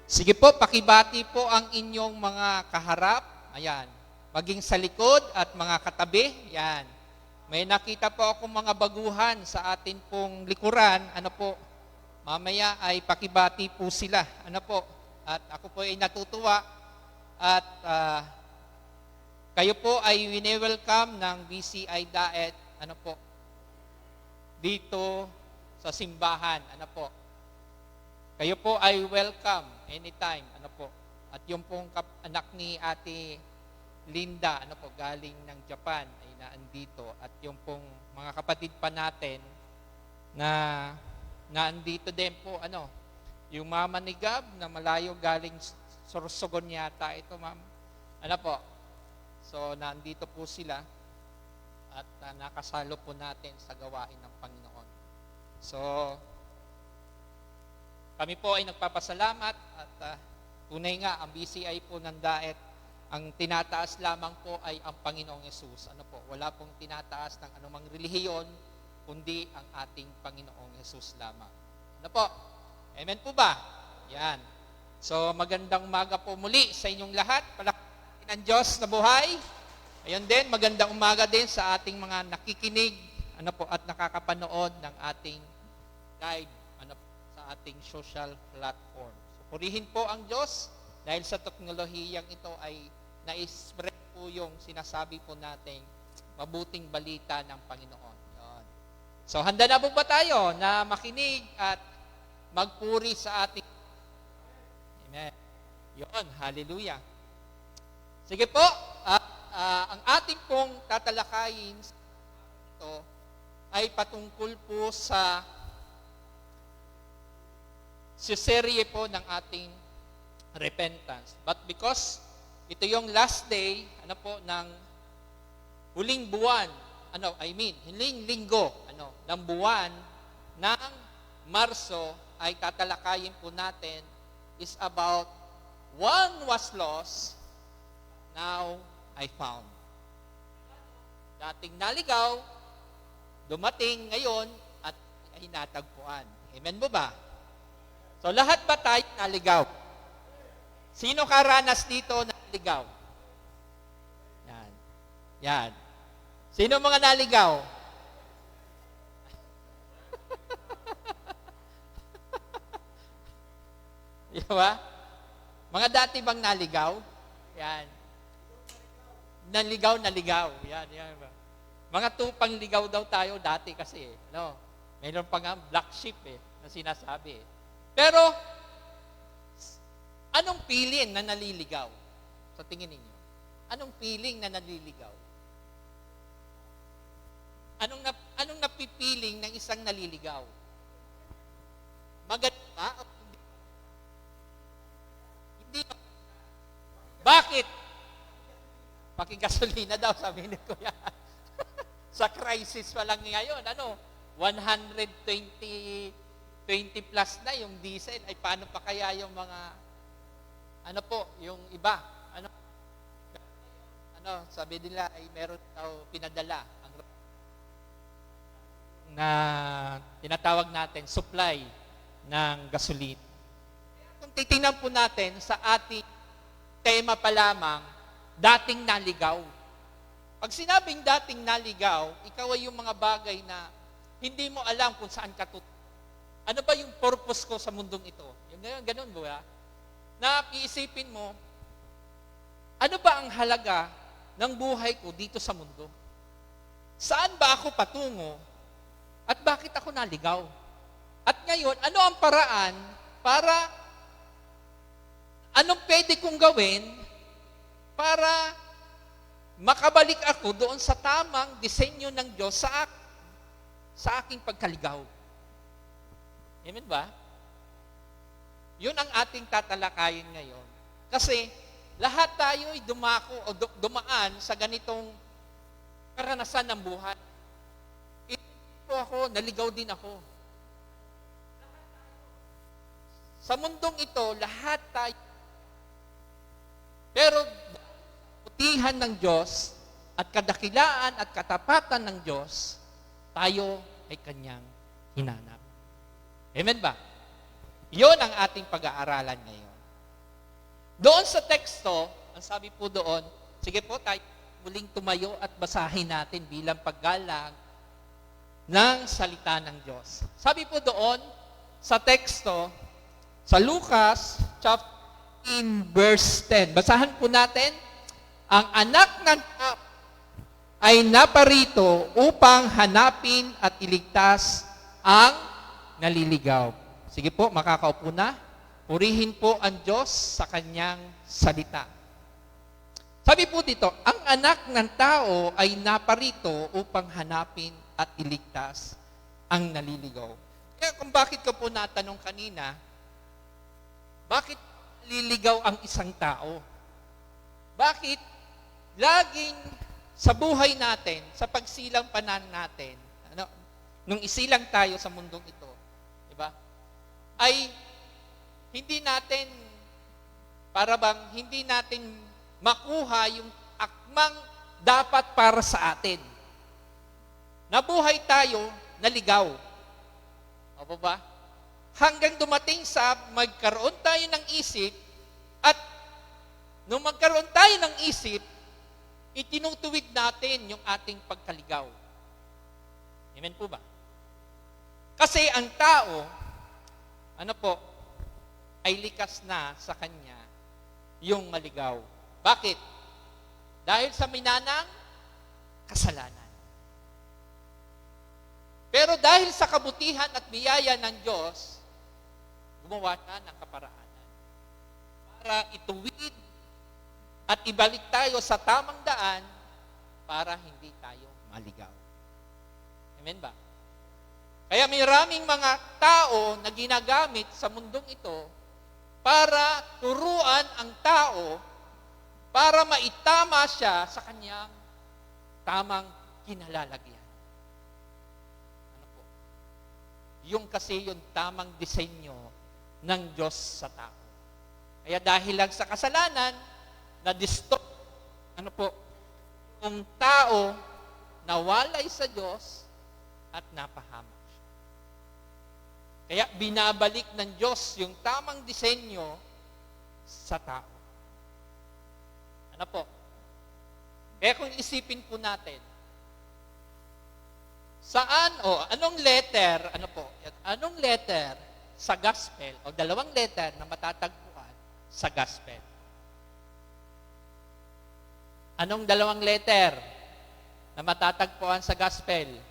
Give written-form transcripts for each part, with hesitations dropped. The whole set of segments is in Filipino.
Sige po, pakibati po ang inyong mga kaharap. Ayan. Maging sa likod at mga katabi. Yan. May nakita po akong mga baguhan sa atin pong likuran. Ano po? Mamaya ay pakibati po sila. Ano po? At ako po ay natutuwa. At kayo po ay wini-welcome ng BCI Daet. Ano po? Dito sa simbahan. Ano po? Kayo po ay welcome anytime. Ano po? At yung pong anak ni Ate Linda, ano po, galing ng Japan ay naandito. At yung pong mga kapatid pa natin na naandito din po, ano, yung mama ni Gab na malayo galing Sorsogon yata ito, ma'am. Ano po? So, naandito po sila at nakasalo po natin sa gawain ng Panginoon. So, kami po ay nagpapasalamat at tunay nga, ang BCI po ng Daet, ang tinataas lamang po ay ang Panginoong Yesus. Ano po? Wala pong tinataas ng anumang relihiyon, kundi ang ating Panginoong Yesus lamang. Ano po? Amen po ba? Yan. So, magandang umaga po muli sa inyong lahat. Palakpakan ng Diyos na buhay. Ayun din, magandang umaga din sa ating mga nakikinig, ano po, at nakakapanood ng ating live, ano po, sa ating social platform. So, purihin po ang Diyos dahil sa teknolohiyang ito ay na-spread po yung sinasabi po nating mabuting balita ng Panginoon. Yun. So, handa na po ba tayo na makinig at magpuri sa ating Amen. Yun, hallelujah. Sige po, ang ating pong tatalakayin ito ay patungkol po sa serye po ng ating repentance. But because ito yung last day, ano po, ng huling buwan, huling linggo, ng buwan ng Marso, ay tatalakayin po natin is about one was lost, now I found. Dating naligaw, dumating ngayon, at ay natagpuan. Amen mo ba? So lahat ba tayo naligaw? Sino karanas dito na naligaw? Yan. Yan. Sino mga naligaw? Di ba? Mga dati bang naligaw? Yan. Naligaw. Yan. Mga tupang ligaw daw tayo dati kasi. No? Mayroon pa nga black sheep na sinasabi. Pero, anong feeling na naliligaw? Sa tingin ninyo? Anong feeling na naliligaw? Anong napipiling ng isang naliligaw? Maganda ba? Hindi. Bakit? Pakigasolina daw, sabi ni Kuya. Sa crisis pa lang ngayon, 120 plus na yung diesel. Ay, paano pa kaya yung mga, yung iba? Sabi nila, ay meron daw pinadala na tinatawag natin, supply ng gasolina. Kung titingnan po natin sa ating tema pa lamang, dating naligaw. Pag sinabing dating naligaw, ikaw ay yung mga bagay na hindi mo alam kung saan ka tutungo. Ano ba yung purpose ko sa mundong ito? Yung ganun ba? Na iisipin mo, ano ba ang halaga ng buhay ko dito sa mundo? Saan ba ako patungo? At bakit ako naligaw? At ngayon, ano ang paraan para anong pwede kong gawin para makabalik ako doon sa tamang disenyo ng Diyos sa aking pagkaligaw? Amen ba? Yun ang ating tatalakayin ngayon. Kasi lahat tayo ay dumaan sa ganitong karanasan ng buhay. Ito ako, naligaw din ako. Sa mundong ito, lahat tayo. Pero putihan ng Diyos at kadakilaan at katapatan ng Diyos, tayo ay Kanyang hinanap. Amen ba? Iyon ang ating pag-aaralan ngayon. Doon sa teksto, ang sabi po doon, sige po tayo muling tumayo at basahin natin bilang paggalang ng salita ng Diyos. Sabi po doon sa teksto, sa Lucas chapter 15 verse 10. Basahan po natin, ang anak ng tao ay naparito upang hanapin at iligtas ang naliligaw. Sige po, makakaupo na. Purihin po ang Diyos sa kanyang salita. Sabi po dito, ang anak ng tao ay naparito upang hanapin at iligtas ang naliligaw. Kaya kung bakit ko po natanong kanina, bakit liligaw ang isang tao? Bakit laging sa buhay natin, sa pagsilang panan natin, nung isilang tayo sa mundong ito, di ba? Ay hindi natin, para bang hindi natin makuha yung akmang dapat para sa atin. Nabuhay tayo, naligaw. O ba? Hanggang dumating sa magkaroon tayo ng isip, at nung magkaroon tayo ng isip, itinutuwid natin yung ating pagkaligaw. Amen po ba? Kasi ang tao, ay likas na sa kanya yung maligaw. Bakit? Dahil sa minanang kasalanan. Pero dahil sa kabutihan at biyaya ng Diyos, gumawa siya ng kaparaanan para ituwid at ibalik tayo sa tamang daan para hindi tayo maligaw. Amen ba? Kaya may maraming mga tao na ginagamit sa mundong ito para turuan ang tao para maitama siya sa kanyang tamang kinalalagyan. Yung kasi yung tamang disenyo ng Diyos sa tao. Kaya dahil lang sa kasalanan, na-distort, yung tao nawalay sa Diyos at napahamak. Kaya binabalik ng Diyos yung tamang disenyo sa tao. Kaya kung isipin po natin, anong letter sa gospel, o dalawang letter na matatagpuan sa gospel? Anong dalawang letter na matatagpuan sa gospel?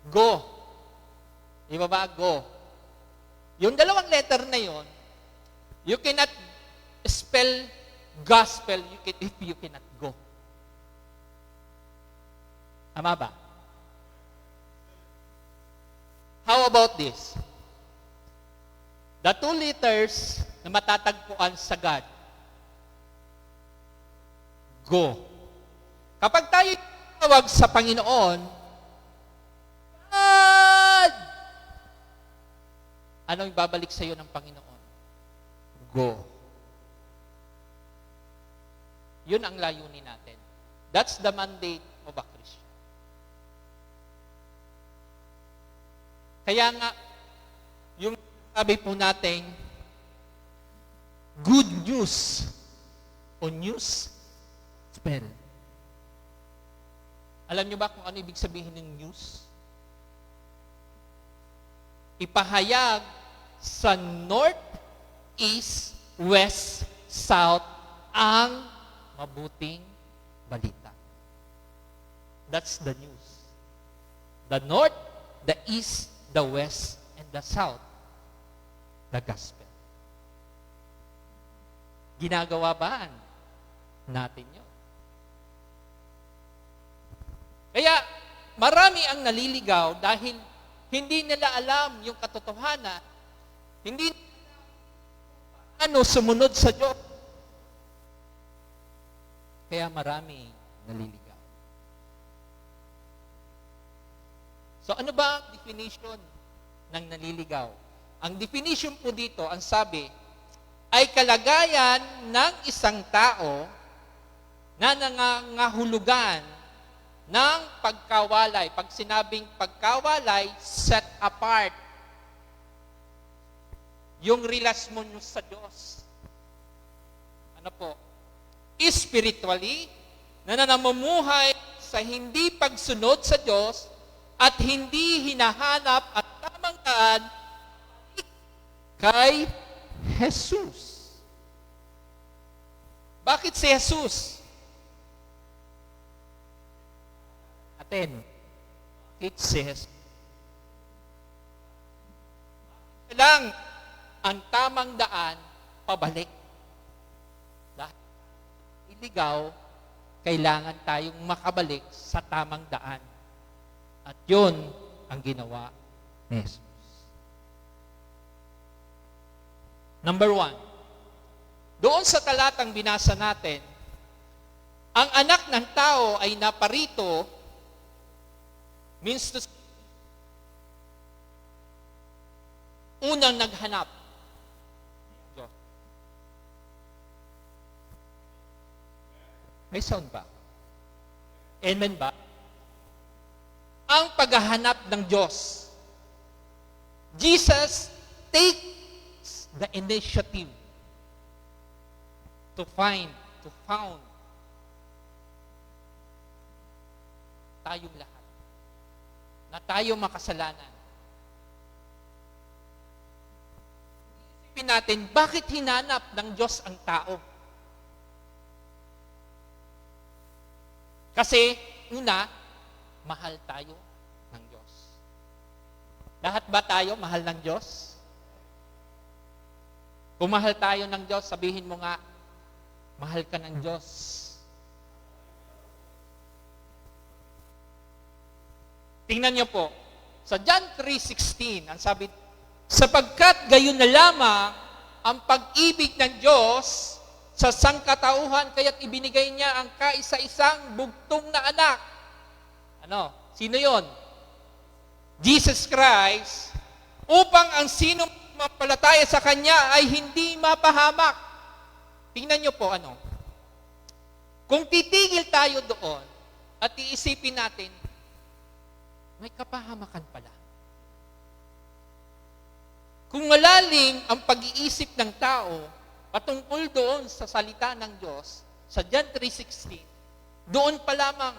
Go. Di ba ba? Go. Yung dalawang letter na yon, you cannot spell gospel if you cannot go. Tama ba? How about this? The two letters na matatagpuan sa God. Go. Kapag tayo tawag sa Panginoon, God! Anong ibabalik sa iyo ng Panginoon? Go. Yun ang layunin natin. That's the mandate of a Christian. Kaya nga, yung sabi po natin, good news o news spell. Alam niyo ba kung ano ibig sabihin ng news? Ipahayag sa north, east, west, south ang mabuting balita. That's the news. The north, the east, the west, and the south. The gospel. Ginagawa ba natin yun? Kaya marami ang naliligaw dahil hindi nila alam yung katotohanan, hindi sumunod sa Diyos. Kaya marami naliligaw. So ano ba ang definition ng naliligaw? Ang definition po dito, ang sabi, ay kalagayan ng isang tao na nangangahulugan ng pagkawalay. Pag sinabing pagkawalay, set apart. yung relasyon mo sa Diyos. Ano po? Spiritually, na namumuhay sa hindi pagsunod sa Diyos at hindi hinahanap ang tamang daan kay Jesus. Bakit si Jesus? Aten, it says, lang ang tamang daan pabalik. Dahil iligaw, kailangan tayong makabalik sa tamang daan. At yun ang ginawa ni Jesus. Number 1, doon sa talatang binasa natin, ang anak ng tao ay naparito means to unang naghanap. May sound ba? Amen ba? Ang paghahanap ng Diyos. Jesus takes the initiative to found tayong lahat na tayo makasalanan. Isipin natin, bakit hinanap ng Diyos ang tao? Kasi, una, mahal tayo ng Diyos. Lahat ba tayo mahal ng Diyos? Kung mahal tayo ng Diyos, sabihin mo nga, mahal ka ng Diyos. Tingnan niyo po, sa John 3:16, ang sabi, sapagkat gayon na lamang ang pag-ibig ng Diyos sa sangkatauhan, kaya't ibinigay niya ang kaisa-isang bugtong na anak. Ano? Sino yon? Jesus Christ, upang ang sino mapalataya sa Kanya ay hindi mapahamak. Tingnan niyo po, ano? Kung titigil tayo doon at iisipin natin, may kapahamakan pala. Kung malalim ang pag-iisip ng tao patungkol doon sa salita ng Diyos, sa John 3:16, doon pa lamang,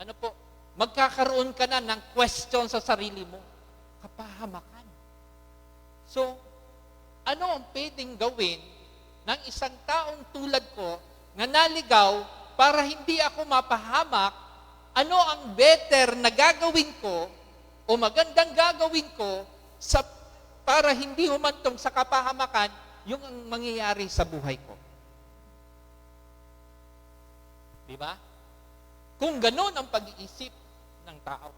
ano po, magkakaroon ka na ng question sa sarili mo. Kapahamakan. So, ano ang pwedeng gawin ng isang taong tulad ko na naligaw para hindi ako mapahamak? Ano ang better na gagawin ko o magandang gagawin ko para hindi humantong sa kapahamakan yung ang mangyayari sa buhay ko? Diba? Kung ganun ang pag-iisip ng tao,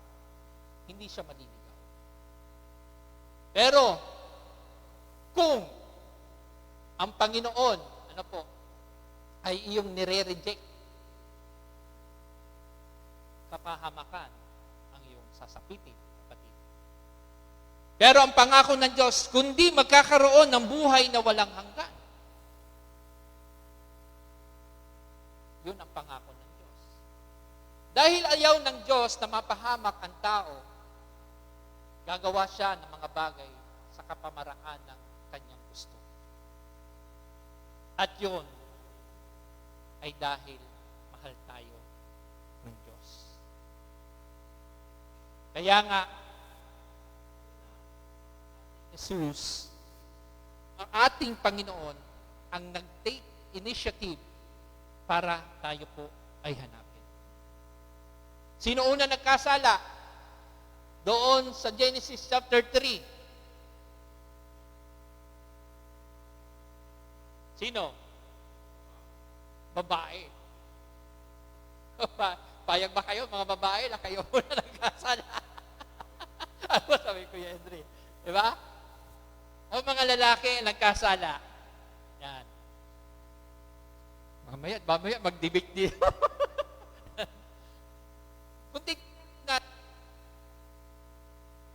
hindi siya maliligaw. Pero, kung ang Panginoon, ano po, ay iyong nire-reject, kapahamakan ang iyong sasapitin. Pero ang pangako ng Diyos, kundi magkakaroon ng buhay na walang hanggan. Yun ang pangako ng Diyos. Dahil ayaw ng Diyos na mapahamak ang tao, gagawa siya ng mga bagay sa kapamaraan ng kanyang gusto. At yun ay dahil mahal tayo ng Diyos. Kaya nga, Jesus, ang ating Panginoon, ang nag-take initiative para tayo po ay hanapin. Sino una nagkasala? Doon sa Genesis chapter 3. Sino? Babae. Payag ba kayo, mga babae, na kayo una nagkasala? Ano sabi ko, Henry? Diba? O mga lalaki nagkasala. Yan. Mamaya mag-debate din. Kunti na,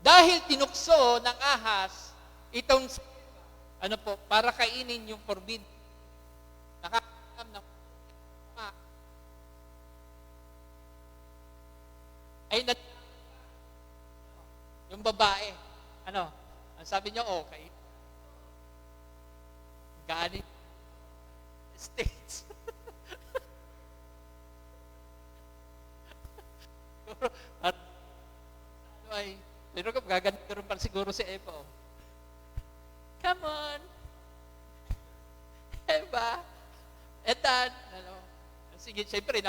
dahil tinukso ng ahas, itong, ano po, para kainin yung forbidden, nakakam ng ay yung babae, ano, ang sabi niya, okay. Galing States. At ano ay, pero kung gaganito rin pa siguro si Eva. Oh. Come on! Eva! Edan! Ano? Sige, siyempre,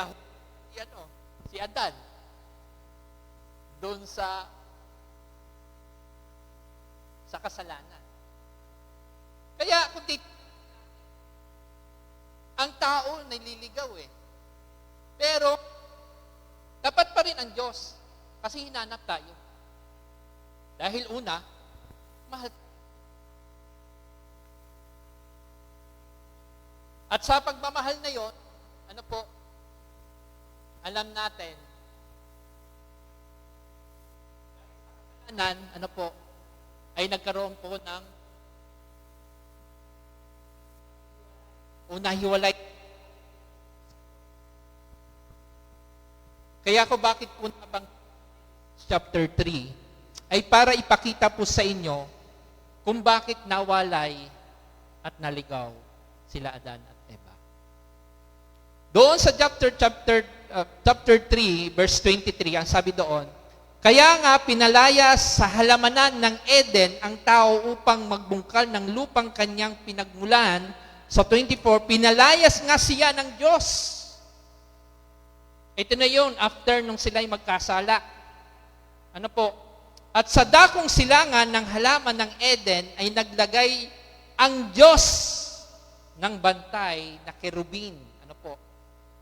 si Adan. Doon sa kasalanan. Kaya, ang tao nililigaw eh. Pero, dapat pa rin ang Diyos. Kasi hinanap tayo. Dahil una, mahal. At sa pagmamahal na yon, alam natin, ay nagkaroon po ng hiwalay. Kaya ko bakit po nabang chapter 3 ay para ipakita po sa inyo kung bakit nawalay at naligaw sila Adan at Eva. Doon sa chapter 3 verse 23, ang sabi doon, kaya nga pinalayas sa halamanan ng Eden ang tao upang magbungkal ng lupang kanyang pinagmulan. Sa 24, pinalayas nga siya ng Diyos. Ito na yun, after nung sila'y magkasala. At sa dakong silangan ng halaman ng Eden ay naglagay ang Diyos ng bantay na kerubin.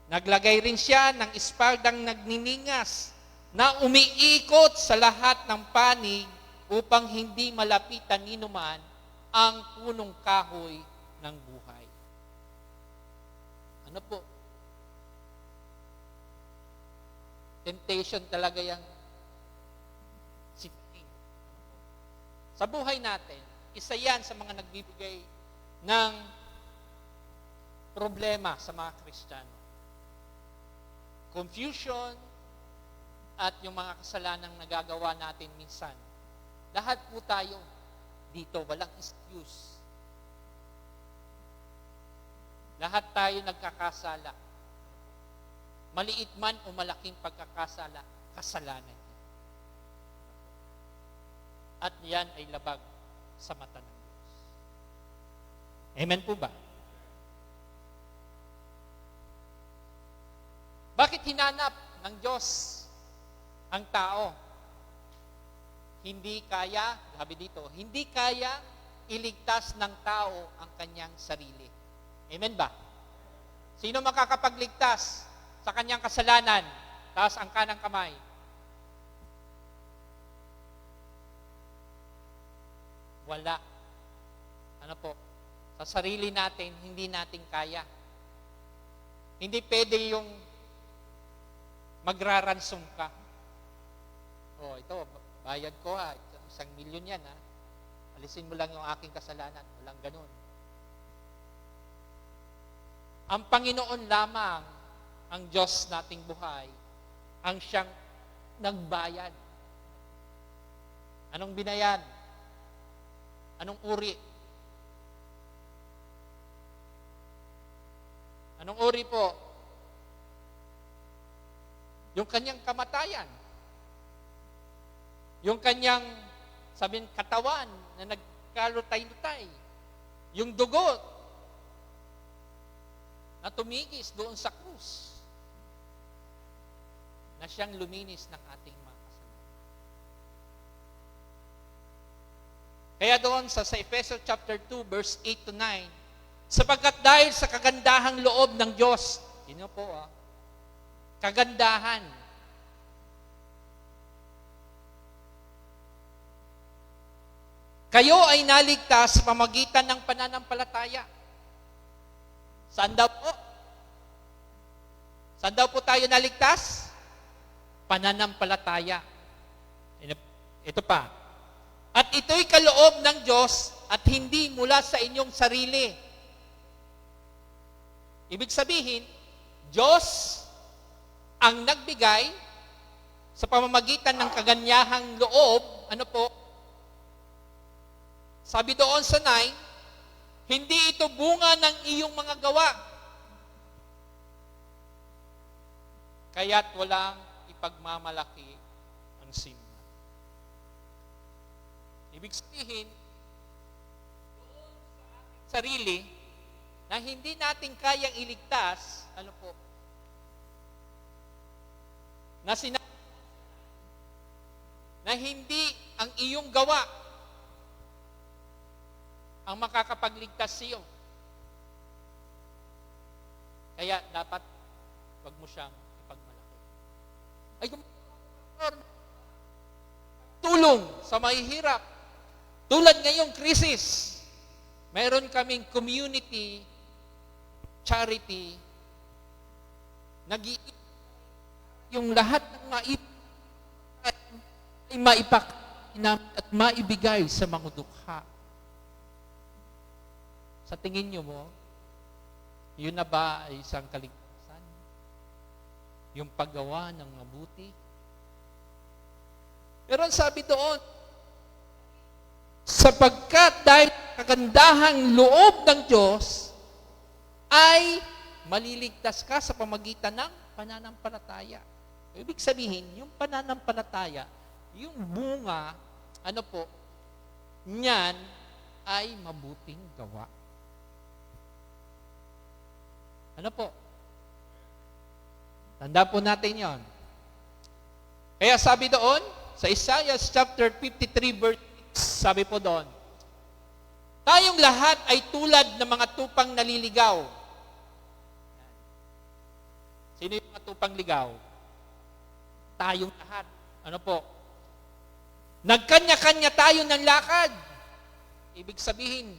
Naglagay rin siya ng espaldang nagniningas na umiikot sa lahat ng panig upang hindi malapitan ninuman ang punong kahoy ng buhay. Temptation talaga yung sitting. Sa buhay natin, isa yan sa mga nagbibigay ng problema sa mga Kristiyano. Confusion, at yung mga kasalanang nagagawa natin minsan. Lahat po tayo dito, walang excuse. Lahat tayo nagkakasala. Maliit man o malaking pagkakasala, kasalanan. At yan ay labag sa mata ng Diyos. Amen po ba? Bakit hinanap ng Diyos ang tao? Hindi kaya, sabi dito, hindi kaya iligtas ng tao ang kanyang sarili. Amen ba? Sino makakapagligtas sa kanyang kasalanan? Taas ang kanang kamay. Wala. Sa sarili natin, hindi natin kaya. Hindi pwede yung magraransom ka. Ito, bayad ko ha. 1,000,000 yan ha. Alisin mo lang yung aking kasalanan. Walang ganun. Ang Panginoon lamang, ang Diyos nating buhay, ang siyang nagbayad. Anong binayan? Anong uri? Anong uri po? Yung kanyang kamatayan. Yung kanyang, katawan na nagkalutay-lutay. Yung dugo na tumigis doon sa krus. Na siyang luminis ng ating mga kasalanan. Kaya doon sa Ephesians chapter 2, verse 8 to 9, sapagkat dahil sa kagandahang loob ng Diyos, kagandahan, kayo ay naligtas sa pamagitan ng pananampalataya. Saan daw po? Saan daw po tayo naligtas? Pananampalataya. Ito pa. At ito'y kaloob ng Diyos at hindi mula sa inyong sarili. Ibig sabihin, Diyos ang nagbigay sa pamamagitan ng kaganyahang loob, sabi doon sa 9, Hindi ito bunga ng iyong mga gawa. Kaya't walang ipagmamalaki ang simba. Ibig sabihin, sarili, na hindi natin kayang iligtas, na hindi ang iyong gawa ang makakapagligtas sa iyo. Kaya dapat wag mo siyang ipagmalaki. Ay, tulong sa mahihirap. Tulad ngayong krisis, mayroon kaming community charity, yung lahat ng ay maipakain at maibigay sa mga dukha. Sa tingin niyo mo, yun na ba ay isang kaligtasan? Yung paggawa ng mabuti? Pero ang sabi doon, sapagkat dahil kagandahang loob ng Diyos, ay maliligtas ka sa pamagitan ng pananampalataya. Ibig sabihin, yung pananampalataya, yung bunga, niyan ay mabuting gawa. Tanda po natin yon. Kaya sabi doon, sa Isaiah chapter 53 verse 6, sabi po doon, tayong lahat ay tulad ng mga tupang naliligaw. Sino yung mga tupang ligaw? Tayong lahat. Nagkanya-kanya tayo ng lakad. Ibig sabihin,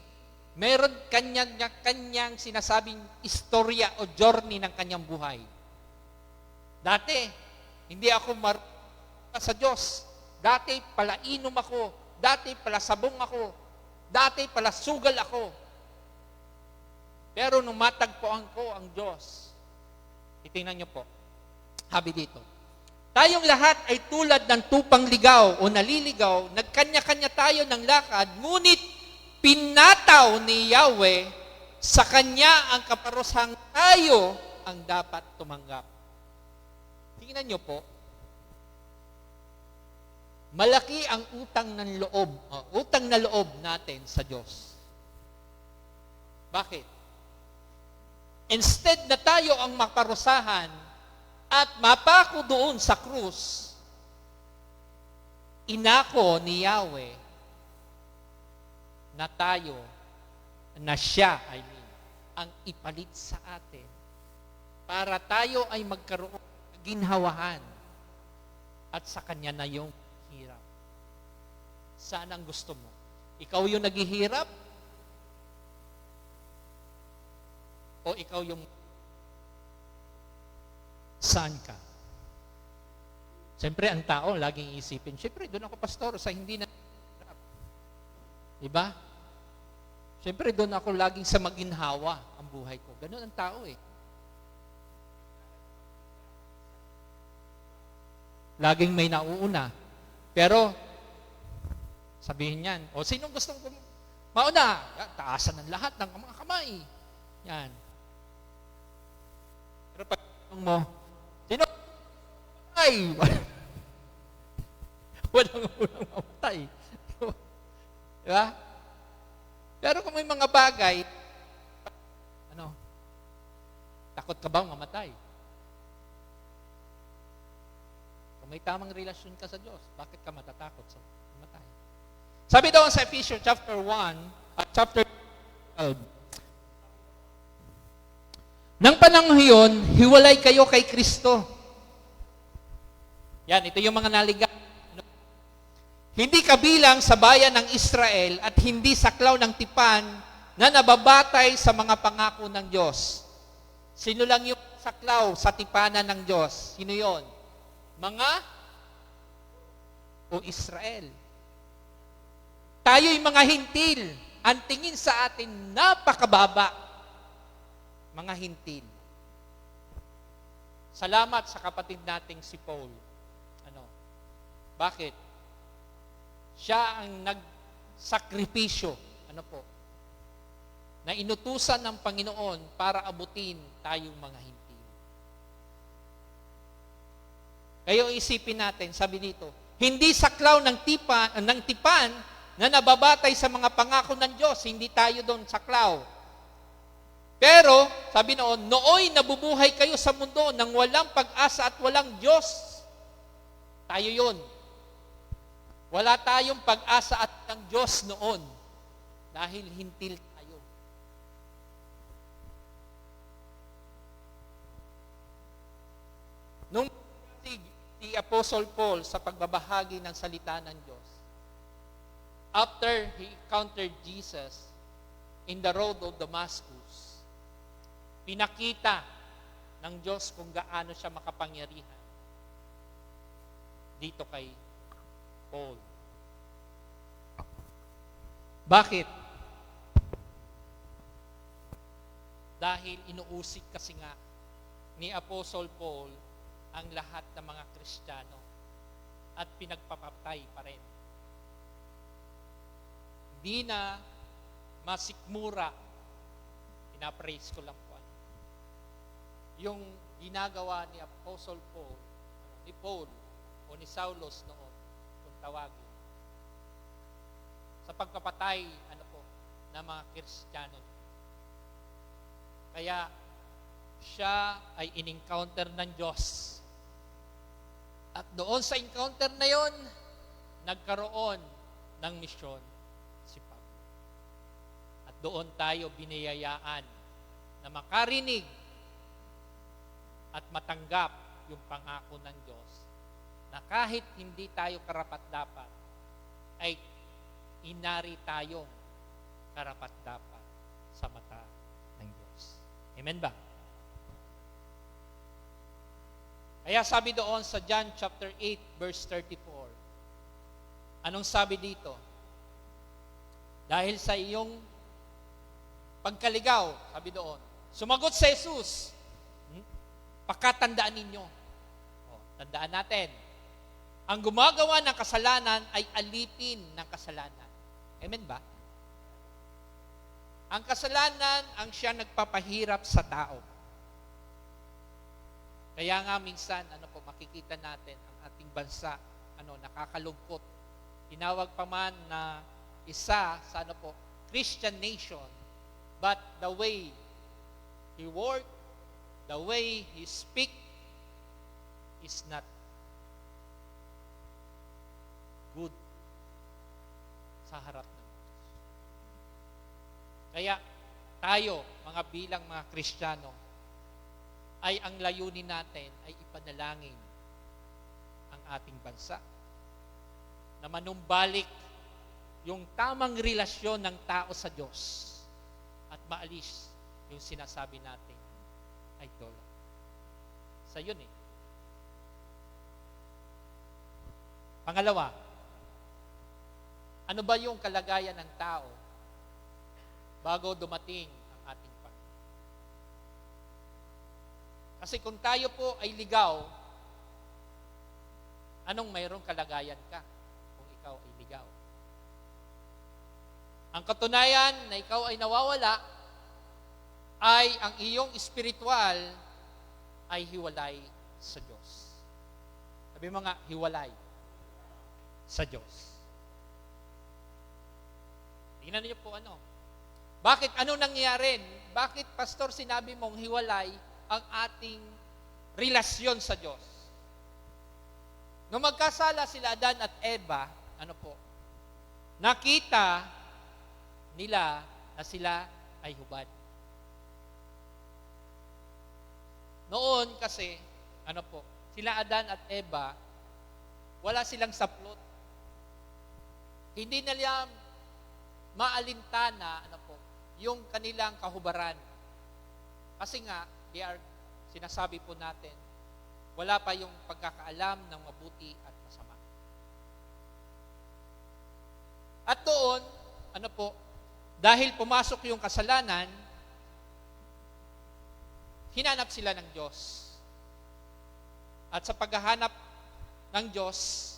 meron kanyang sinasabing istorya o journey ng kanyang buhay. Dati, hindi ako sa Diyos. Dati, palainom ako. Dati, palasabong ako. Dati, palasugal ako. Pero nung matagpuan ko ang Diyos, itingnan niyo po, sabi dito, tayong lahat ay tulad ng tupang ligaw o naliligaw, nagkanya-kanya tayo ng lakad, ngunit pinataw ni Yahweh sa Kanya ang kaparusang tayo ang dapat tumanggap. Tingnan niyo po, malaki ang utang na loob natin sa Diyos. Bakit? Instead na tayo ang maparusahan at mapako doon sa krus, inako ni Yahweh na siya, ang ipalit sa atin para tayo ay magkaroon ng ginhawahan at sa Kanya na yung hirap. Saan ang gusto mo? Ikaw yung naghihirap? O ikaw yung saan ka? Siyempre, ang tao laging isipin, siyempre, doon ako pastor sa hindi na hirap. Diba? Siyempre, doon ako laging sa maginhawa ang buhay ko. Ganun ang tao eh. Laging may nauuna. Pero, sabihin yan, o sinong gustong mauna? Yan, taasan ng lahat ng mga kamay. Yan. Pero pag mo, sino? Ay! Walang unang mamatay. Diba? Pero kung may mga bagay, takot ka ba mamatay? Kung may tamang relasyon ka sa Diyos, bakit ka matatakot sa mamatay? Sabi doon sa Ephesians chapter 1, chapter 12, nang panahon yun, hiwalay kayo kay Kristo. Yan, ito yung mga naligaw. Hindi kabilang sa bayan ng Israel at hindi saklaw ng tipan na nababatay sa mga pangako ng Diyos. Sino lang yung saklaw sa tipanan ng Diyos? Sino yon? Mga o Israel. Tayo'y mga hintil. Ang tingin sa atin, napakababa. Mga hintil. Salamat sa kapatid nating si Paul. Bakit? Siya ang nagsakripisyo. na inutusan ng Panginoon para abutin tayong mga Hintil. Kaya isipin natin, sabi dito, hindi saklaw ng tipan na nababatay sa mga pangako ng Diyos. Hindi tayo doon saklaw. Pero, sabi noon, nooy nabubuhay kayo sa mundo nang walang pag-asa at walang Diyos. Tayo yun. Wala tayong pag-asa at ng Diyos noon dahil hintil tayo. Nung si Apostle Paul sa pagbabahagi ng salita ng Diyos, after he encountered Jesus in the road of Damascus, pinakita ng Diyos kung gaano siya makapangyarihan dito kay Paul. Bakit? Dahil inuusig kasi nga ni Apostle Paul ang lahat ng mga Kristiyano at pinagpapatay pa rin. Hindi na masikmura, pinapraise ko lang po, yung ginagawa ni Apostle Paul, ni Paul, o ni Saulos noon, kung tawagin, sa pagpapatay, ng mga Kristiyano. Kaya, siya ay in-encounter ng Diyos. At doon sa encounter na yon, nagkaroon ng misyon si Pablo. At doon tayo biniyayaan na makarinig at matanggap yung pangako ng Diyos na kahit hindi tayo karapat-dapat, ay inari tayong karapat-dapat sa mata ng Diyos. Amen ba? Kaya sabi doon sa John chapter 8, verse 34, anong sabi dito? Dahil sa iyong pagkaligaw, sabi doon, sumagot si Jesus, pakatandaan ninyo. Tandaan natin, ang gumagawa ng kasalanan ay alipin ng kasalanan. Amen ba? Ang kasalanan ang siya nagpapahirap sa tao. Kaya nga minsan, makikita natin ang ating bansa, nakakalungkot. Tinawag pa man na isa sa Christian nation, but the way he work, the way he speak is not good sa harap ng Diyos. Kaya tayo, mga bilang mga Kristiyano, ay ang layunin natin ay ipanalangin ang ating bansa na manumbalik yung tamang relasyon ng tao sa Diyos at maalis yung sinasabi natin idol. Sa yun eh. Pangalawa, ano ba yung kalagayan ng tao bago dumating ang ating Panginoon? Kasi kung tayo po ay ligaw, anong mayroong kalagayan ka kung ikaw ay ligaw? Ang katunayan na ikaw ay nawawala ay ang iyong espiritual ay hiwalay sa Diyos. Sabi mo nga, hiwalay sa Diyos. Tingnan niyo po Bakit? Ano nangyari? Bakit, Pastor, sinabi mong hiwalay ang ating relasyon sa Diyos? Nung magkasala sila Adan at Eva, nakita nila na sila ay hubad. Noon kasi, sila Adan at Eva, wala silang saplot. Hindi nila maalintana, yung kanilang kahubaran. Kasi nga, sinasabi po natin, wala pa yung pagkakaalam ng mabuti at masama. At doon, dahil pumasok yung kasalanan, hinanap sila ng Diyos. At sa paghahanap ng Diyos,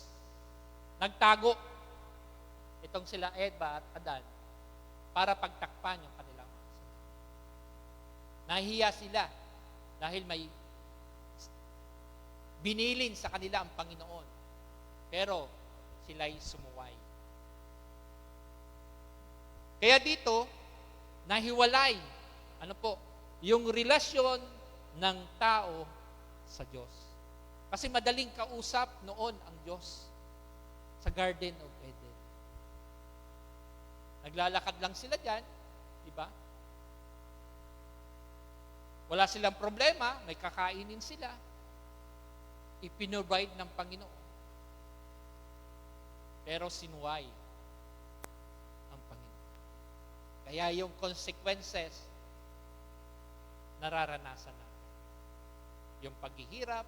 nagtago itong sila Eva at Adan para pagtakpan yung kanilang mga kasalanan. Nahihiya sila dahil may binilin sa kanila ang Panginoon. Pero sila'y sumuway. Kaya dito, nahiwalay, yung relasyon ng tao sa Diyos. Kasi madaling kausap noon ang Diyos sa Garden of Eden. Naglalakad lang sila dyan, di ba? Wala silang problema, may kakainin sila. Ipinrovide ng Panginoon. Pero sinuway ang Panginoon. Kaya yung consequences, nararanasan natin. Yung paghihirap,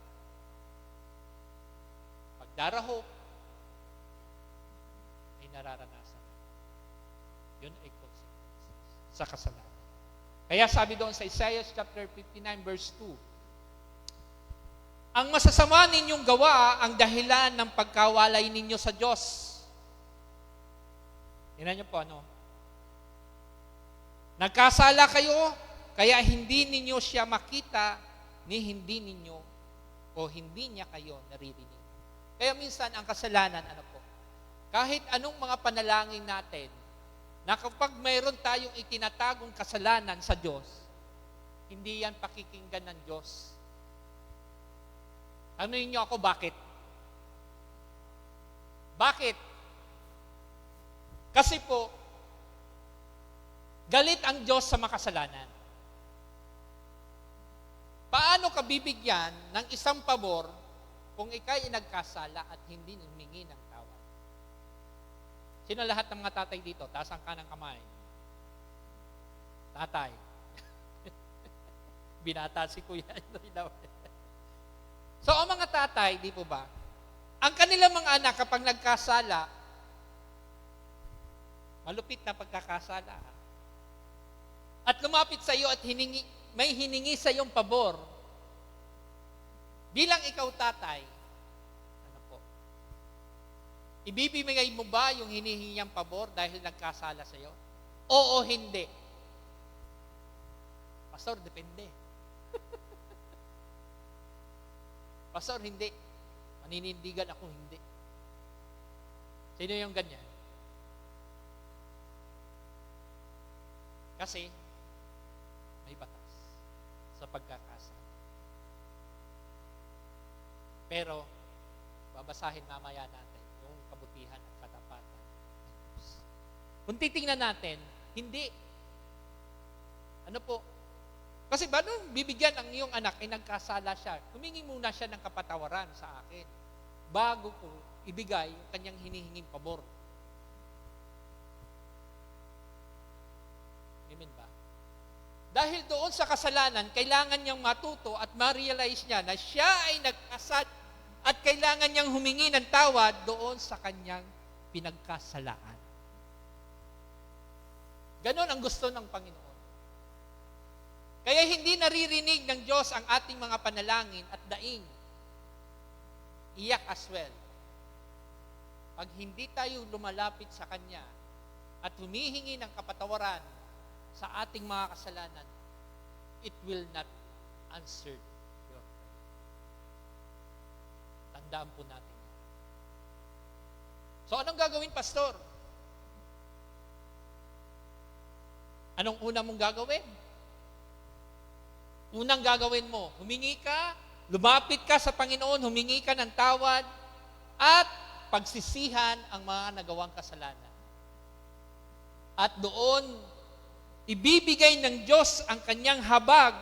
pagdarahok, ay nararanasan natin. Yun ay consequences sa kasalanan. Kaya sabi doon sa Isaiah chapter 59 verse 2, ang masasama ninyong gawa ang dahilan ng pagkawalay ninyo sa Diyos. Tingnan niyo po, nagkasala kayo, kaya hindi ninyo siya makita, ni hindi ninyo, o hindi niya kayo naririnig. Kaya minsan, ang kasalanan, kahit anong mga panalangin natin, na kapag mayroon tayong itinatagong kasalanan sa Diyos, hindi yan pakikinggan ng Diyos. Ano niyo ako, bakit? Bakit? Kasi po, galit ang Diyos sa makasalanan. Paano ka bibigyan ng isang pabor kung ikay nagkasala at hindi humingi ng tawad? Sino lahat ng mga tatay dito? Taas ang kanang kamay. Tatay. Binata si Kuya. So, ang mga tatay, di po ba? Ang kanilang mga anak kapag nagkasala, malupit na pagkakasala, at lumapit sa iyo at may hiningi sa iyong pabor, bilang ikaw tatay, ibibigay mo ba yung hinihingi niyang pabor dahil nagkasala sa iyo? Oo, hindi. Pastor, depende. Pastor, hindi. Maninindigan ako, hindi. Sino yung ganyan? Kasi, may batas sa pagkakasala. Pero, babasahin mamaya natin yung kabutihan at katapatan ng Diyos. Kung titingnan natin, hindi. Kasi ba nung bibigyan ang iyong anak ay nagkasala siya, humingi muna siya ng kapatawaran sa akin bago ko ibigay yung kanyang hinihinging pabor. Amen ba? Dahil doon sa kasalanan, kailangan niyang matuto at ma-realize niya na siya ay nagkasala at kailangan niyang humingi ng tawad doon sa kanyang pinagkasalaan. Ganon ang gusto ng Panginoon. Kaya hindi naririnig ng Diyos ang ating mga panalangin at daing. Iyak as well. Pag hindi tayo lumalapit sa Kanya at humihingi ng kapatawaran sa ating mga kasalanan, it will not answer your prayer. Tandaan po natin. So, anong gagawin, Pastor? Anong una mong gagawin? Unang gagawin mo, humingi ka, lumapit ka sa Panginoon, humingi ka ng tawad, at pagsisihan ang mga nagawang kasalanan. At doon, ibibigay ng Diyos ang kanyang habag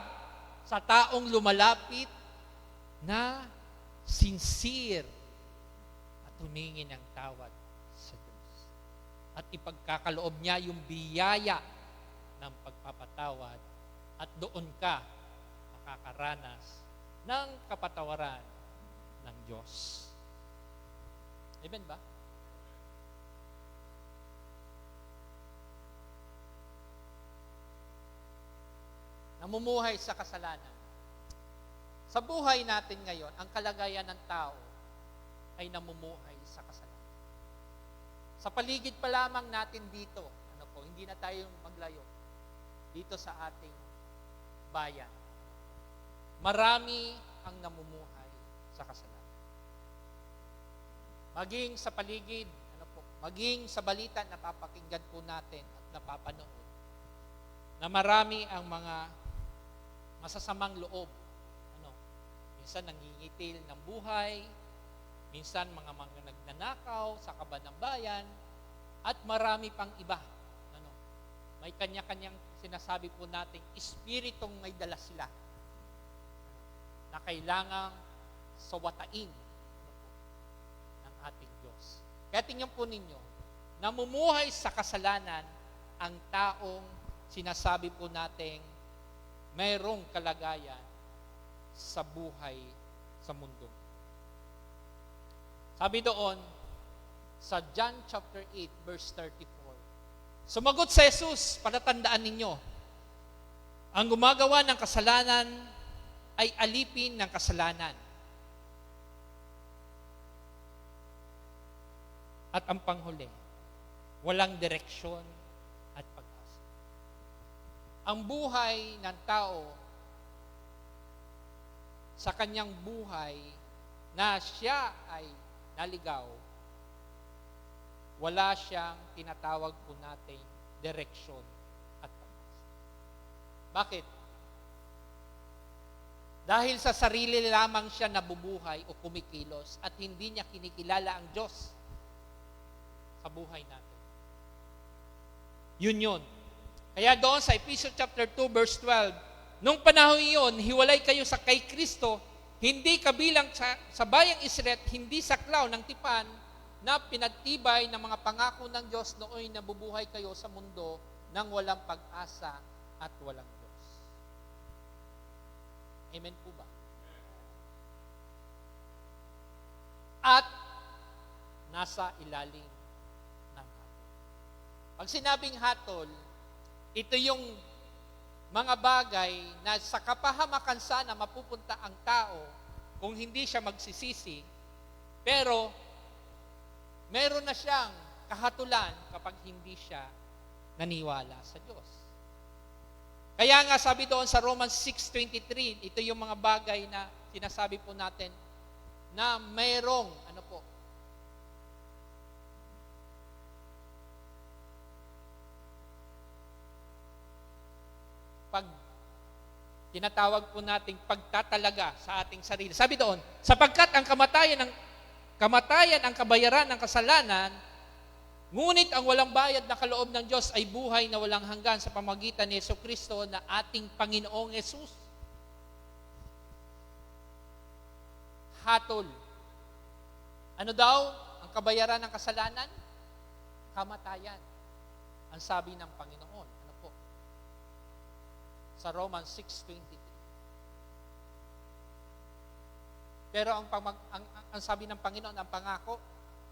sa taong lumalapit na sincere at humingi ng tawad sa Diyos. At ipagkakaloob niya yung biyaya ng pagpapatawad at doon ka makakaranas ng kapatawaran ng Diyos. Amen ba? Namumuhay sa kasalanan. Sa buhay natin ngayon, ang kalagayan ng tao ay namumuhay sa kasalanan. Sa paligid pa lamang natin dito, hindi na tayo maglayo, dito sa ating bayan. Marami ang namumuhay sa kasalanan. Maging sa paligid, maging sa balita na napapakinggan po natin at napapanood, na marami ang mga masasamang loob. Minsan nangingitil ng buhay, minsan mga nagnanakaw sa kaban ng bayan, at marami pang iba. May kanya-kanyang sinasabi po natin, espiritong may dala sila na kailangang sawatain ng ating Diyos. Kaya tingnan po ninyo, namumuhay sa kasalanan ang taong sinasabi po natin mayroong kalagayan sa buhay sa mundo. Sabi doon, sa John chapter 8, verse 34, sumagot si Jesus, palatandaan ninyo, ang gumagawa ng kasalanan ay alipin ng kasalanan. At ang panghuli, walang direksyon at pag-asa. Ang buhay ng tao sa kanyang buhay na siya ay naligaw, wala siyang tinatawag po natin direksyon at pag-asa. Bakit? Dahil sa sarili lamang siya nabubuhay o kumikilos at hindi niya kinikilala ang Diyos sa buhay natin. Yun. Kaya doon sa Ephesians chapter 2 verse 12, nung panahon iyon, hiwalay kayo sa kay Kristo, hindi kabilang sa bayang Israel, hindi saklaw ng tipan na pinagtibay ng mga pangako ng Diyos nooy nabubuhay kayo sa mundo nang walang pag-asa at walang Diyos. Amen po ba? At nasa ilalim ng hatol. Pag sinabing hatol, ito yung mga bagay na sa kapahamakan sana mapupunta ang tao kung hindi siya magsisisi, pero meron na siyang kahatulan kapag hindi siya naniwala sa Diyos. Kaya nga sabi doon sa Romans 6:23, ito yung mga bagay na sinasabi po natin na mayroong, pag tinatawag po nating pagtatalaga sa ating sarili. Sabi doon, sapagkat ang kamatayan ang kabayaran ng kasalanan, ngunit ang walang bayad na kaloob ng Diyos ay buhay na walang hanggan sa pamagitan ni Jesucristo na ating Panginoong Yesus. Hatol. Ano daw ang kabayaran ng kasalanan? Kamatayan. Ang sabi ng Panginoon. Ano po? Sa Romans 6:23. Pero ang sabi ng Panginoon, ang pangako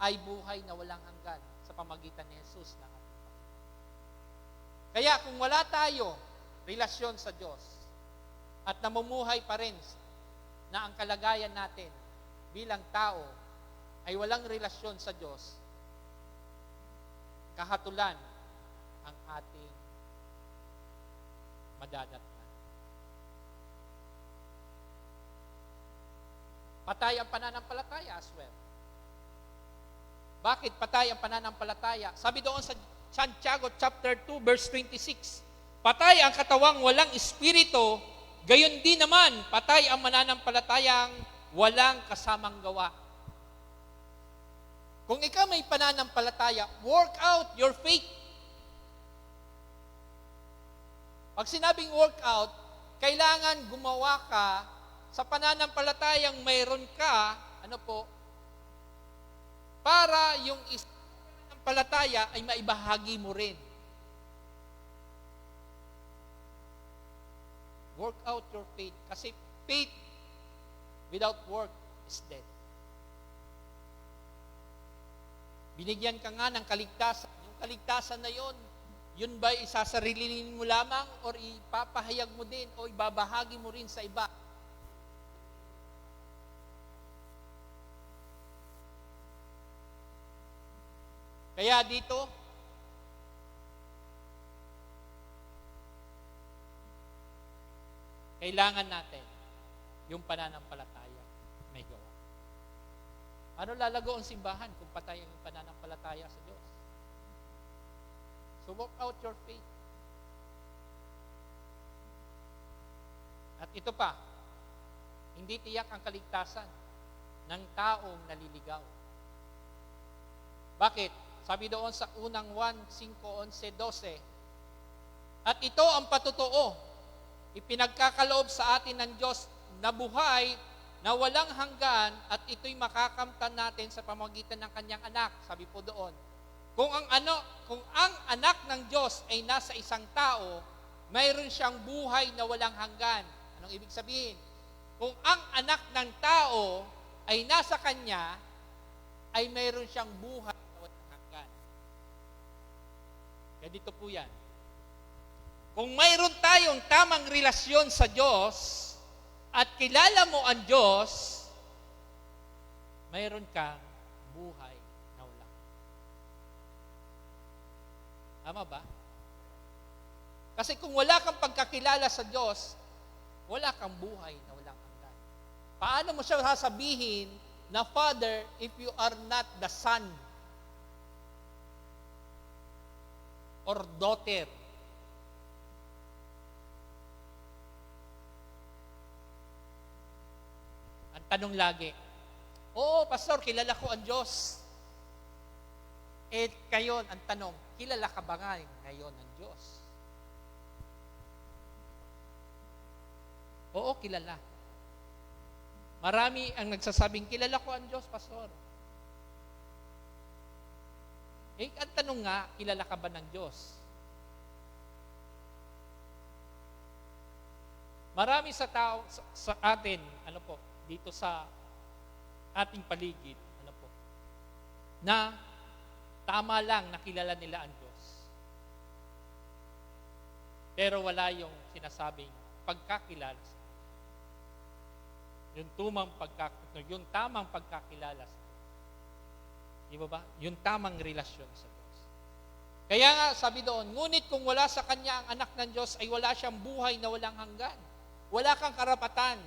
ay buhay na walang hanggan sa pamagitan ni Jesus na ating Panginoon. Kaya kung wala tayo relasyon sa Diyos at namumuhay pa rin na ang kalagayan natin bilang tao ay walang relasyon sa Diyos, kahatulan ang ating madadatnan. Patay ang pananampalataya as well. Bakit patay ang pananampalataya? Sabi doon sa Santiago chapter 2 verse 26, patay ang katawang walang espiritu, gayon din naman patay ang mananampalatayang walang kasamang gawa. Kung ikaw may pananampalataya, work out your faith. Pag sinabing work out, kailangan gumawa ka sa pananampalatayang mayroon ka, para yung pananampalataya ay maibahagi mo rin. Work out your faith. Kasi faith without work is dead. Binigyan ka nga ng kaligtasan. Yung kaligtasan na yun ba isasarilinin mo lamang or ipapahayag mo din o ibabahagi mo rin sa iba? Kaya dito, kailangan natin yung pananampalataya may gawa. Ano lalago ang simbahan kung patay ang pananampalataya sa Diyos? So walk out your faith. At ito pa, hindi tiyak ang kaligtasan ng taong naliligaw. Bakit? Sabi doon sa unang 1:5-11, 12, at ito ang patotoo, ipinagkakaloob sa atin ng Diyos na buhay na walang hanggan at ito'y makakamtan natin sa pamamagitan ng kanyang anak. Sabi po doon, kung ang anak ng Diyos ay nasa isang tao, mayroon siyang buhay na walang hanggan. Anong ibig sabihin? Kung ang anak ng tao ay nasa kanya, ay mayroon siyang buhay na walang hanggan. Ganito po yan. Kung mayroon tayong tamang relasyon sa Diyos, at kilala mo ang Diyos, mayroon kang buhay na walang hanggan. Tama ba? Kasi kung wala kang pagkakilala sa Diyos, wala kang buhay na walang hanggan. Paano mo siya sasabihin na Father if you are not the Son or daughter? Ang tanong lagi, oo, Pastor, kilala ko ang Diyos. Eh, kayon, ang tanong, kilala ka ba ngayon ang Diyos? Oo, kilala. Marami ang nagsasabing, kilala ko ang Diyos, Pastor. Eh, ang tanong nga, kilala ka ba ng Diyos? Marami sa tao, sa atin, dito sa ating paligid, na tama lang nakilala nila ang Diyos. Pero wala yung sinasabing pagkakilala sa Diyos. Yung tamang pagkakilala sa Diyos. Di ba ba? Yung tamang relasyon sa Diyos. Kaya nga, sabi doon, ngunit kung wala sa Kanya ang anak ng Diyos, ay wala siyang buhay na walang hanggan. Wala kang karapatan.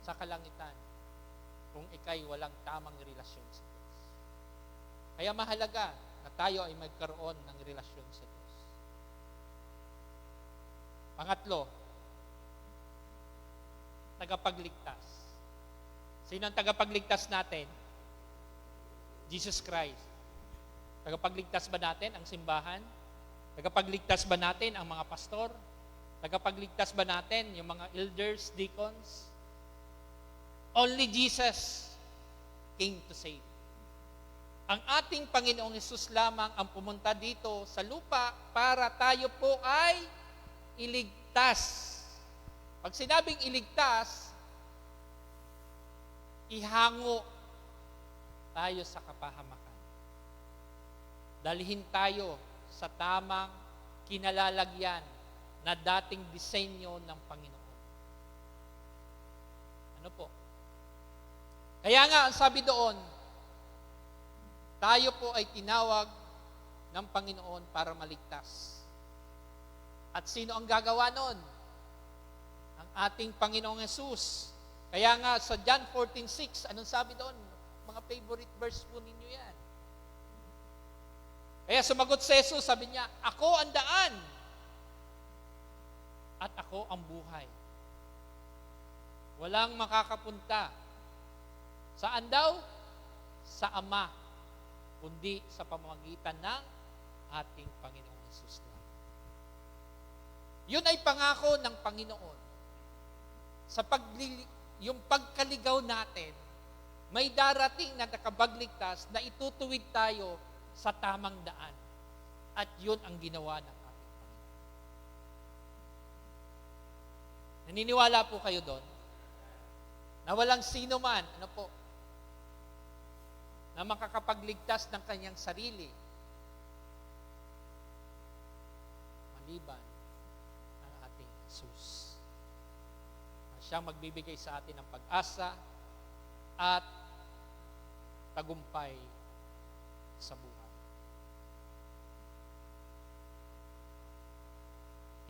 Sa kalangitan, kung ikay walang tamang relasyon sa Diyos. Kaya mahalaga na tayo ay magkaroon ng relasyon sa Diyos. Pangatlo, tagapagligtas. Sino ang tagapagligtas natin? Jesus Christ. Tagapagligtas ba natin ang simbahan? Tagapagligtas ba natin ang mga pastor? Tagapagligtas ba natin yung mga elders, deacons? Only Jesus came to save. Ang ating Panginoong Hesus lamang ang pumunta dito sa lupa para tayo po ay iligtas. Pag sinabing iligtas, ihango tayo sa kapahamakan. Dalhin tayo sa tamang kinalalagyan na dating disenyo ng Panginoon. Ano po? Kaya nga, ang sabi doon, tayo po ay tinawag ng Panginoon para maligtas. At sino ang gagawa nun? Ang ating Panginoong Hesus. Kaya nga, sa John 14:6, anong sabi doon? Mga favorite verse po ninyo yan. Kaya sumagot si Jesus, sabi niya, ako ang daan at ako ang buhay. Walang makakapunta. Saan daw? Sa Ama, kundi sa pamamagitan ng ating Panginoong Hesus lang. Yun ay pangako ng Panginoon. Yung pagkaligaw natin, may darating na nakabagligtas na itutuwid tayo sa tamang daan. At yun ang ginawa ng ating Panginoon. Naniniwala po kayo doon? Na walang sino man, na makakapagligtas ng kanyang sarili maliban ang ating Jesus. Na siyang magbibigay sa atin ng pag-asa at tagumpay sa buhay.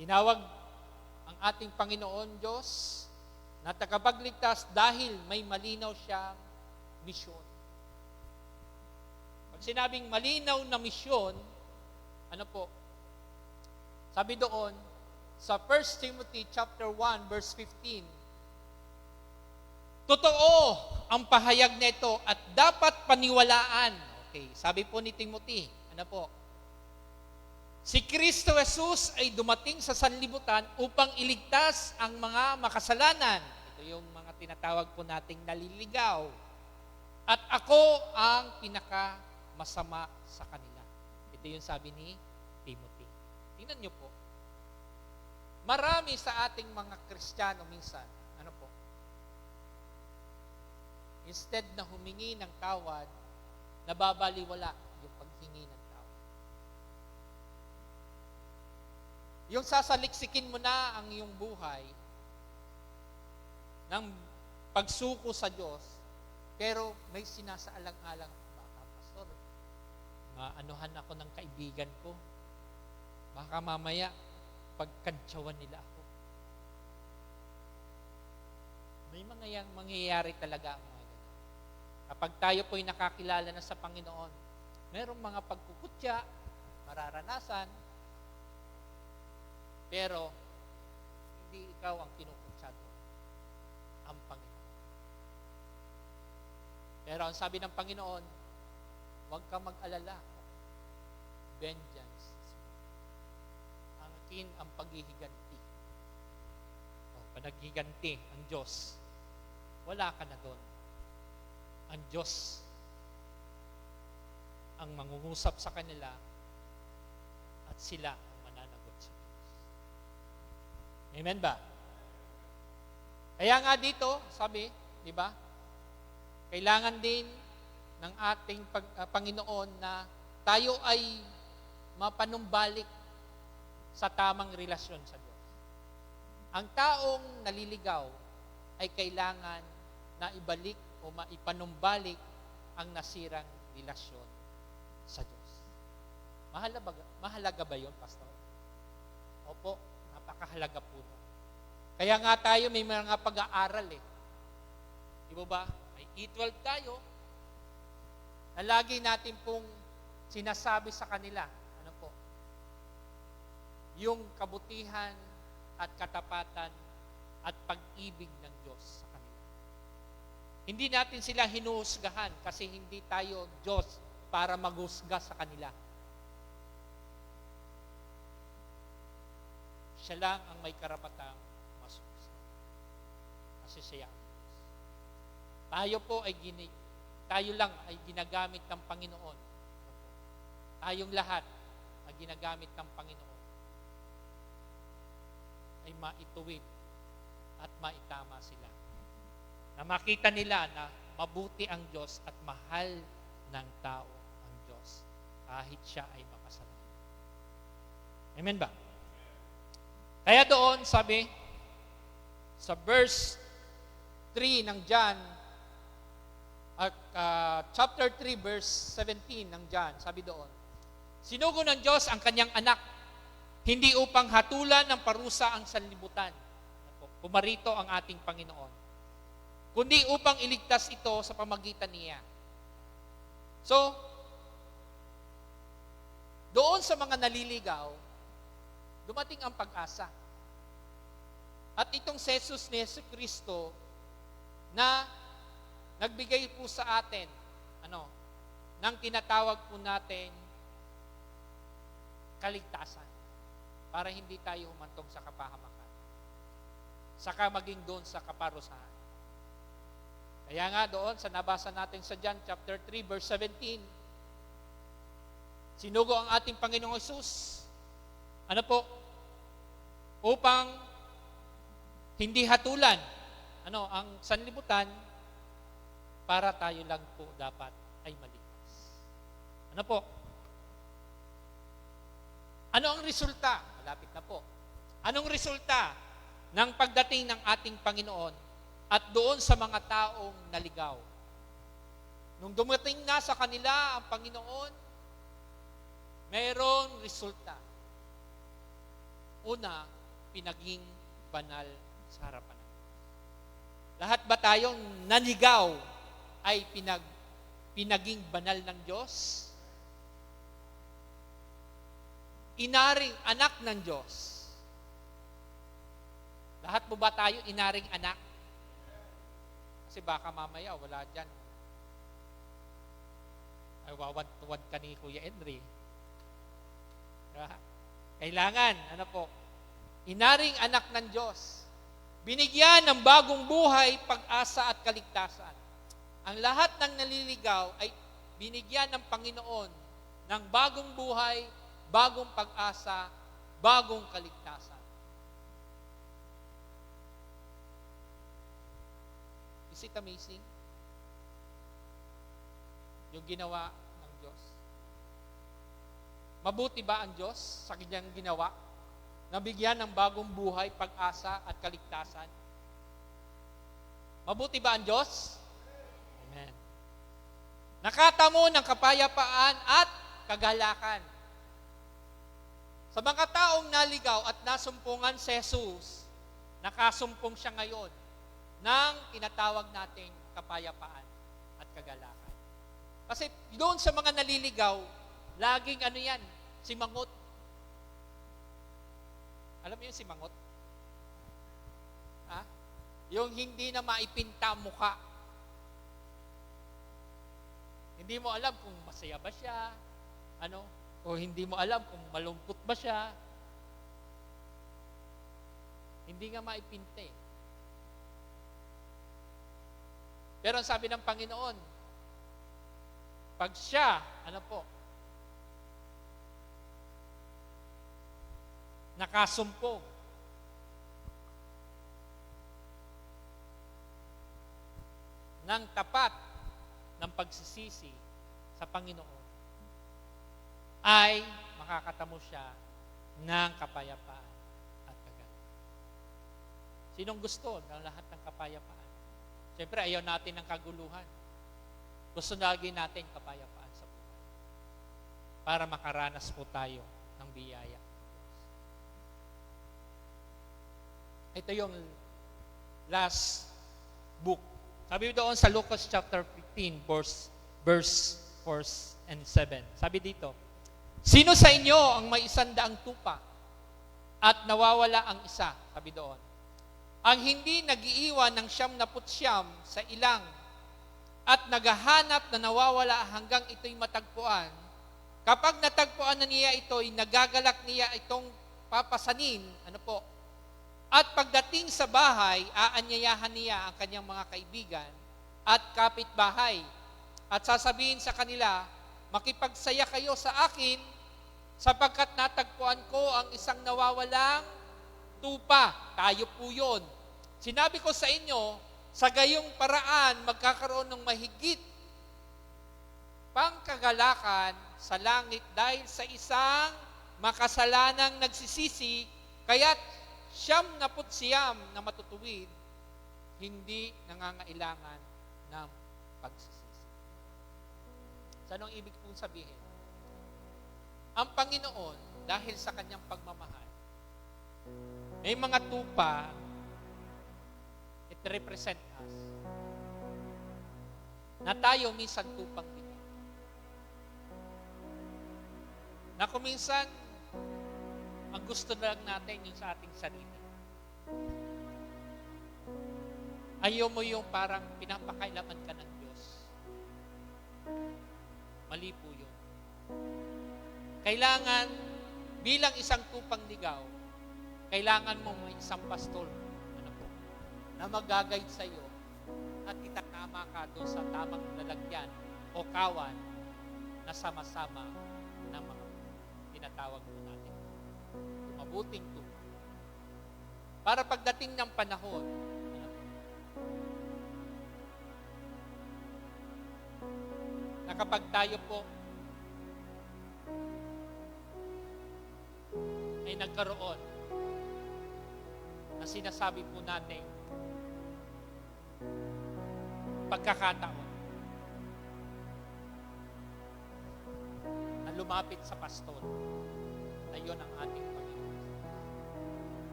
Tinawag ang ating Panginoon Diyos na tagapagligtas dahil may malinaw siyang misyon. Pag sinabing malinaw na misyon, ano po? Sabi doon, sa 1 Timothy chapter 1, verse 15, totoo ang pahayag nito at dapat paniwalaan. Okay, sabi po ni Timothy, ano po? Si Kristo Jesus ay dumating sa sanlibutan upang iligtas ang mga makasalanan. Ito yung mga tinatawag po nating naliligaw. At ako ang pinakamasama sa kanila. Ito yung sabi ni Timothy. Tingnan niyo po. Marami sa ating mga Kristiyano minsan, ano po? Instead na humingi ng tawad, nababaliwala yung paghingi ng tawad. Yung sasaliksikin mo na ang iyong buhay ng pagsuko sa Diyos, pero may sinasaalang-alang, baka pastor, maanuhan ako ng kaibigan ko. Baka mamaya, pagkantsawan nila ako. May mga mangyayari talaga ang mga ganyan. Kapag tayo po'y nakakilala na sa Panginoon, merong mga pagkukutya, mararanasan, pero hindi ikaw ang kinukutsa doon, ang Panginoon. Pero ang sabi ng Panginoon, huwag kang mag-alala. Vengeance is mine. Ang akin ang paghihiganti. Panaghiganti ang Diyos. Wala ka na doon. Ang Diyos ang mangungusap sa kanila at sila ang mananagot sa Diyos. Amen ba? Kaya nga dito, sabi, di ba? Kailangan din ng ating Panginoon na tayo ay mapanumbalik sa tamang relasyon sa Diyos. Ang taong naliligaw ay kailangan na ibalik o maipanumbalik ang nasirang relasyon sa Diyos. Mahalaga ba yun, Pastor? Opo, napakahalaga po. Kaya nga tayo may mga pag-aaral eh. Di ba? May E12 tayo na lagi natin pong sinasabi sa kanila, ano po, yung kabutihan at katapatan at pag-ibig ng Diyos sa kanila. Hindi natin sila hinuhusgahan kasi hindi tayo Diyos para maghusga sa kanila. Siya lang ang may karapatang masuhusga. Kasi siya ang Diyos. Tayo lang ay ginagamit ng Panginoon. Tayong lahat ay ginagamit ng Panginoon ay maituwid at maitama sila. Na makita nila na mabuti ang Diyos at mahal ng tao ang Diyos kahit siya ay makasalanan. Amen ba? Kaya doon, sabi, sa verse 3 ng John, chapter 3, verse 17 ng John, sabi doon, sinugo ng Diyos ang kanyang anak, hindi upang hatulan ng parusa ang sanlibutan. Pumarito ang ating Panginoon. Kundi upang iligtas ito sa pamagitan niya. So, doon sa mga naliligaw, dumating ang pag-asa. At itong Jesus ni Yesu Cristo na nagbigay po sa atin, ng tinatawag po natin kaligtasan para hindi tayo humantong sa kapahamakan. Saka maging doon sa kaparusahan. Kaya nga doon, sa nabasa natin sa John chapter 3, verse 17, sinugo ang ating Panginoong Hesus, upang hindi hatulan, ang sanlibutan, para tayo lang po dapat ay maligtas. Ano ang resulta? Malapit na po. Anong resulta ng pagdating ng ating Panginoon at doon sa mga taong naligaw? Nung dumating na sa kanila ang Panginoon, mayroong resulta. Una, pinaging banal sa harapan. Lahat ba tayong nanigaw ay pinaging banal ng Diyos? Inaring anak ng Diyos. Lahat mo ba tayo inaring anak? Kasi baka mamaya wala dyan. Ay, wawad-wad ka ni Kuya Henry. Diba? Kailangan, inaring anak ng Diyos. Binigyan ng bagong buhay, pag-asa at kaligtasan. Ang lahat ng naliligaw ay binigyan ng Panginoon ng bagong buhay, bagong pag-asa, bagong kaligtasan. Is it amazing? Yung ginawa ng Diyos. Mabuti ba ang Diyos sa kanyang ginawa? Nabigyan ng bagong buhay, pag-asa at kaligtasan. Mabuti ba ang Diyos? Amen. Nakatamo ng kapayapaan at kagalakan. Sa mga taong naligaw at nasumpungan si Jesus, nakasumpong siya ngayon ng tinatawag nating kapayapaan at kagalakan. Kasi doon sa mga naliligaw, laging simangot. Alam mo yung simangot? Yung hindi na maipinta mukha. Hindi mo alam kung masaya ba siya, o hindi mo alam kung malungkot ba siya. Hindi nga maipinta eh. Pero ang sabi ng Panginoon, pag siya, nakasumpong, ng tapat ng pagsisisi sa Panginoon, ay makakatamo siya ng kapayapaan at kagalakan. Sinong gusto ng lahat ng kapayapaan? Siyempre, ayaw natin ng kaguluhan. Gusto lagi natin kapayapaan sa buhay. Para makaranas po tayo ng biyaya. Ito yung last book. Sabi doon sa Lucas chapter 15, verse 4 and 7. Sabi dito, sino sa inyo ang may 100 tupa at nawawala ang isa? Sabi doon, ang hindi nag-iiwan ng 99 sa ilang at naghahanap na nawawala hanggang ito'y matagpuan. Kapag natagpuan na niya ito'y nagagalak niya itong papasanin, at pagdating sa bahay, aanyayahan niya ang kanyang mga kaibigan at kapitbahay. At sasabihin sa kanila, makipagsaya kayo sa akin sapagkat natagpuan ko ang isang nawawalang tupa. Tayo po yun. Sinabi ko sa inyo, sa gayong paraan, magkakaroon ng mahigit pangkagalakan sa langit dahil sa isang makasalanang nagsisisi, kaya't 99 na matutuwid, hindi nangangailangan ng pagsisisi. So, anong ibig pong sabihin? Ang Panginoon, dahil sa kanyang pagmamahal, may mga tupa, it represent us, na tayo minsan tupang dito. Na kung minsan, ang gusto lang natin yung sa ating sarili. Ayaw mo yung parang pinapakailaman ka ng Diyos. Mali po yun. Kailangan, bilang isang tupang ligaw, kailangan mong may isang pastor na mag-guide sa iyo at itatama ka doon sa tamang lalagyan o kawan na sama-sama ng mga tinatawag mo natin. Mabuting tupa. Para pagdating ng panahon, na kapag tayo po ay nagkaroon na sinasabi po natin pagkakataon na lumapit sa pastor na yun ang ating Panginoon.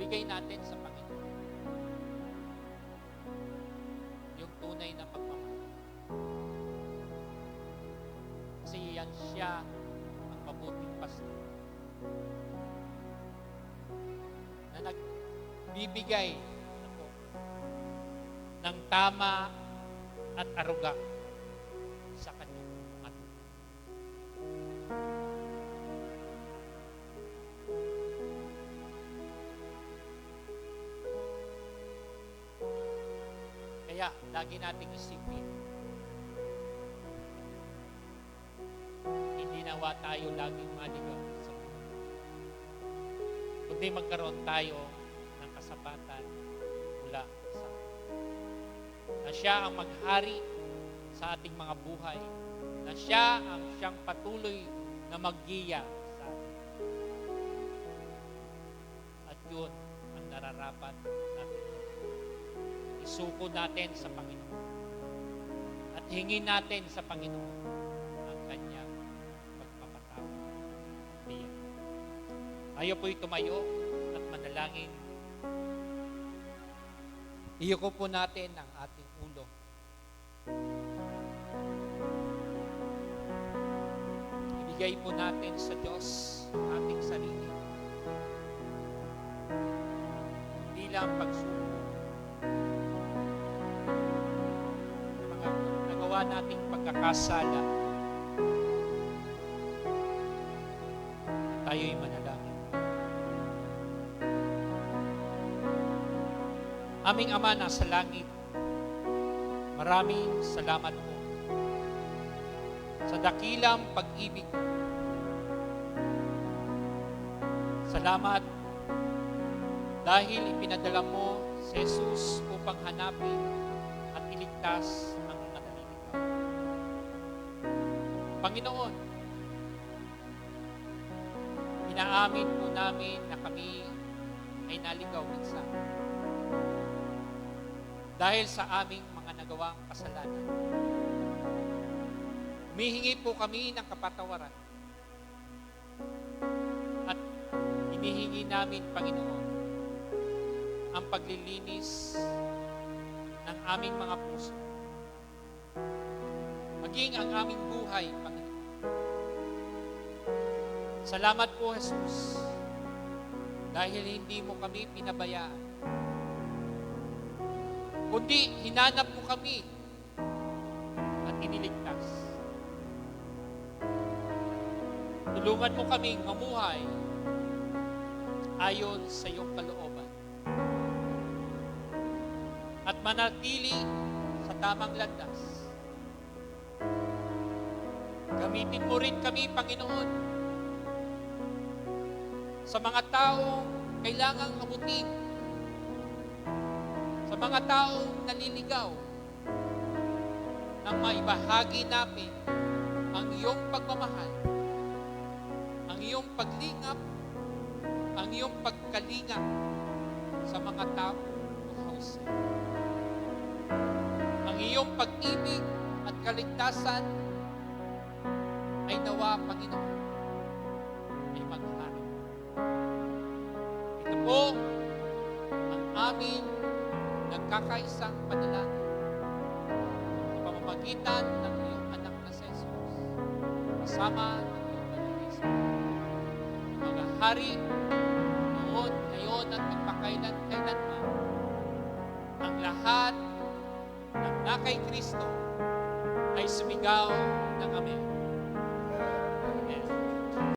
ibigay natin sa Panginoon yung tunay na pagmamahal. Kasi yan siya ang mabuting pastor na nagbibigay ng tama at aruga sa kanyang mga tupa. Kaya, lagi nating isipin, hindi nawa tayo laging maligaw sa buhay, kundi magkaroon tayo ng kasapatan mula sa na siya ang maghari sa ating mga buhay, na siya ang siyang patuloy na maggiya sa atin. At yun ang nararapat natin. Isuko natin sa Panginoon at hingin natin sa Panginoon ang kanyang pagpapatawad. Diyan. Tayo po'y tumayo at manalangin. Iyuko po natin ang ating ulo. Ibigay po natin sa Diyos ang ating sarili bilang pagsuko sa mga nagawa nating pagkakasala. Tayo'y manalangin. Aming Ama na sa langit, maraming salamat po sa dakilang pag-ibig. Salamat dahil ipinadala mo si Jesus upang hanapin at iligtas ang mga naliligaw. Panginoon, inaamin po namin na kami ay naligaw minsan dahil sa aming mga nagawang kasalanan. Humihingi po kami ng kapatawaran at hinihingi namin, Panginoon, ang paglilinis ng aming mga puso, maging ang aming buhay, Panginoon. Salamat po, Jesus, dahil hindi mo kami pinabayaan, kundi hinanap mo kami at iniligtas. Tulungan mo kaming mamuhay ayon sa iyong kalooban at manatili sa tamang landas. Gamitin mo rin kami, Panginoon, sa mga taong kailangang abutin, sa mga taong naliligaw, nang maibahagi namin ang iyong pagmamahal, ang iyong paglingap, ang iyong pagkalingap sa mga taong mahusay. Ang iyong pag-ibig at kaligtasan ay nawa, Panginoon, ay maghari. Ito po ang aming nagkakaisang panalangin sa pamamagitan ng iyong anak na si Jesus, kasama ng iyong Panginoon. Mga hari, noon, ngayon, at magpakailan-kailanman, ang lahat ng na kay Kristo ay sumigaw ng Amen.